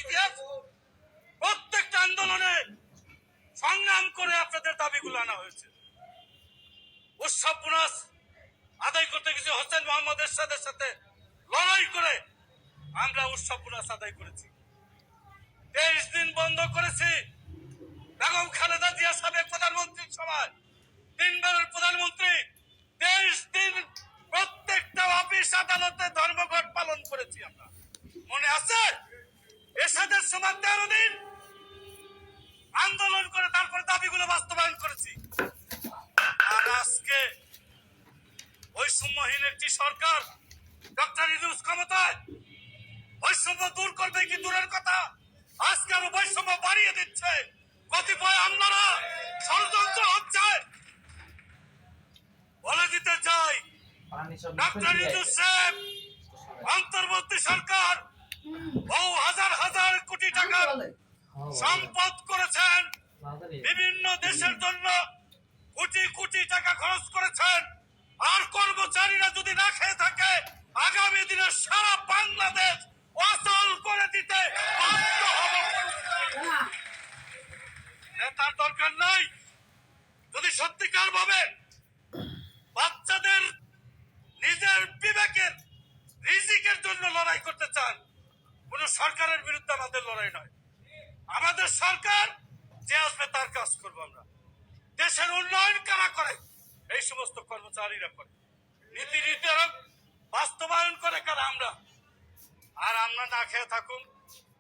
ইতিহাস প্রত্যেকটা আন্দোলনে সংগ্রাম করে আপনাদের দাবিগুলো আনা হয়েছে। উৎসব বোনাস আদায় করতে গেছে হোসেন মোহাম্মদ এরশাদের সাথে লড়াই করে আমরা উৎসব বোনাস আদায় করেছি। 23 দিন বন্ধ করেছি। বেগম খালেদা জিয়া সাবেক প্রধানমন্ত্রীর সময় 3 বারের প্রধানমন্ত্রী 23 দিন প্রত্যেকটা অফিস আদালতে ধর্মঘট পালন করেছি আমরা। মনে আছে? এরশাদের সময় 13 দিন আন্দোলন করে তারপর দাবিগুলো বাস্তবায়ন করেছি। আর আজকে বৈষম্যহীন একটি সরকার ডক্টর ইউনূস ক্ষমতায় বৈষম্য দূর করবে কি দূরের কথা, আজকে আরো বৈষম্য বাড়িয়ে দিচ্ছে। কতিপয় আমলারা ষড়যন্ত্র হচ্ছে। বলে দিতে চাই ডক্টর ইউনূস সাহেব অন্তর্বর্তী সরকার বহু হাজার হাজার কোটি টাকা সম্পদ করেছেন, বিভিন্ন দেশের জন্য কোটি কোটি টাকা খরচ করেছেন। আর কর্মচারীরা যদি না খেয়ে থাকে আগামী দিনে সারা বাংলাদেশ অচল করে দিতে বাধ্য হব। নেতার দরকার নাই। যদি সত্যিকার ভাবে বাচ্চাদের নিজের বিবেকের রিজিকের জন্য লড়াই করতে চান, কোন সরকারের বিরুদ্ধে আমাদের লড়াই নয়। আমাদের সরকার যে আসবে তার কাজ করবো আমরা। দেশের উন্নয়ন কারা করে? এই সমস্ত কর্মচারীরা করে। নীতি নির্ধারক বাস্তবায়ন করে কারা? আমরা। আর আমরা না খেয়ে থাকুন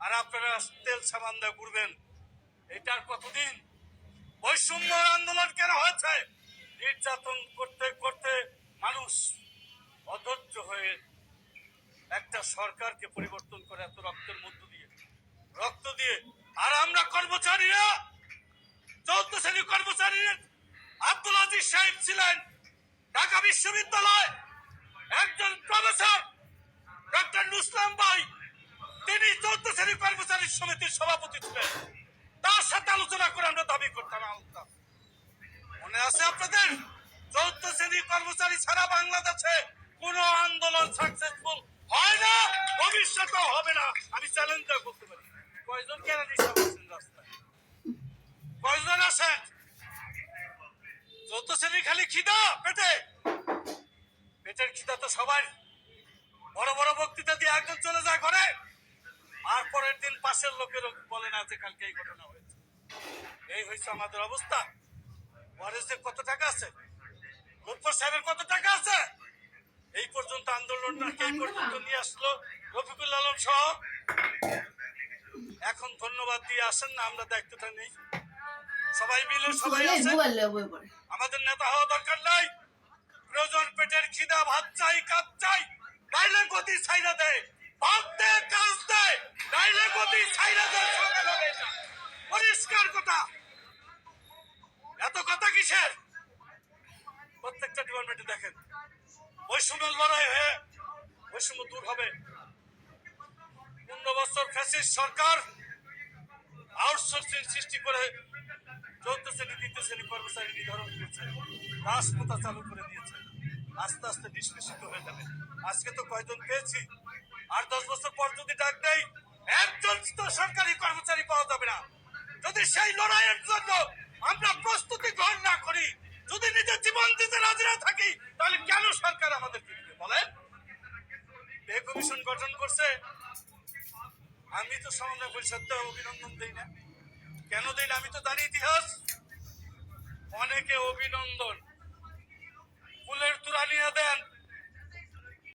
আর আপনারা তেল সাবান দিয়ে ঘুরবেন, এটার কতদিন? বৈষম্য আন্দোলন কেন হয়েছে? নির্যাতন করতে করতে মানুষ অধৈর্য হয়ে একটা সরকারকে পরিবর্তন করে এত রক্তের মধ্য দিয়ে রক্ত দিয়ে। আর আমরা কর্মচারীরা 14 শ্রেণী কর্মচারীর আব্দুল আজিজ সাহেব ছিলেন ঢাকা বিশ্ববিদ্যালয় একজন প্রফেসর ডক্টর নুসলাম ভাই, তিনি 14 শ্রেণী কর্মচারী সমিতির সভাপতি ছিলেন। তার সাথে আলোচনা করে আমরা দাবি করতাম। মনে আছে আপনাদের? 14 শ্রেণী কর্মচারী ছাড়া বাংলাদেশে কোন আন্দোলন সাকসেসফুল হয় না, ভবিষ্যতেও হবে না। আমি চ্যালেঞ্জ করতে পারি। কয়জন কেরানি সাহেব রাস্তায়? কয়জন আছেন? 14 শ্রেণী খালি খিদা পেটে, পেটের খিদা তো সবাই। বড় বড় বক্তৃতা দিয়ে একজন চলে যায় ঘরে, আর পরের দিন পাশের লোকের বলে না যে কালকে এই ঘটনা হয়েছে। এই হয়েছে আমাদের অবস্থা। ওয়ারেসের কত টাকা আছে? লুৎফর সাহেবের কত টাকা আছে? এই পর্যন্ত আন্দোলনটাকে এই পর্যন্ত নিয়ে আসলো রফিকুল আলম সহ। এখন ধন্যবাদ দিয়ে আসেন না, আমরা দায়িত্বটা নেই। সবাই মিলে সবাই আসেন। আমাদের নেতা হওয়া দরকার নাই। প্রয়োজন পেটের খিদা, ভাত চাই, কাজ চাই, নাইলে গতি ছাইরা দেয়। ভাত দে, কাজ দেয়, নাইলে গতি ছাইরা দেয়। পরিষ্কার কথা। এত কথা কিসের? প্রত্যেকটা ডিপার্টমেন্টে দেখেন বৈষম্যের লড়াই হয়ে বৈষম্য দূর হবে। 15 বছর ফ্যাসিস্ট সরকার আউটসোর্সিং সৃষ্টি করে 14 শ্রেণী 3 শ্রেণী কর্মচারী নির্ধারণ করেছে, রাজপথা চালু করে দিয়েছে। আস্তে আস্তে নিষ্পেষিত হয়ে যাবে। আজকে তো কয়জন পেয়েছি, আর 10 বছর পর যদি ডাক দেয় একজন তো সরকারি কর্মচারী পাওয়া যাবে না। যদি সেই লড়াইয়ের জন্য আমরা প্রস্তুতি গ্রহণ না করি, যদি নিজের জীবন দিতে রাজি না থাকি, তাহলে কেন সরকার আমাদের দিবে বলেন? পে কমিশন গঠন করছে। আমি তো সমন্বয় পরিষদকে অভিনন্দন দিই না। কেন দিই না আমি তো জানি ইতিহাস। অনেকে অভিনন্দন ফুলের তোড়া নিয়ে দেন,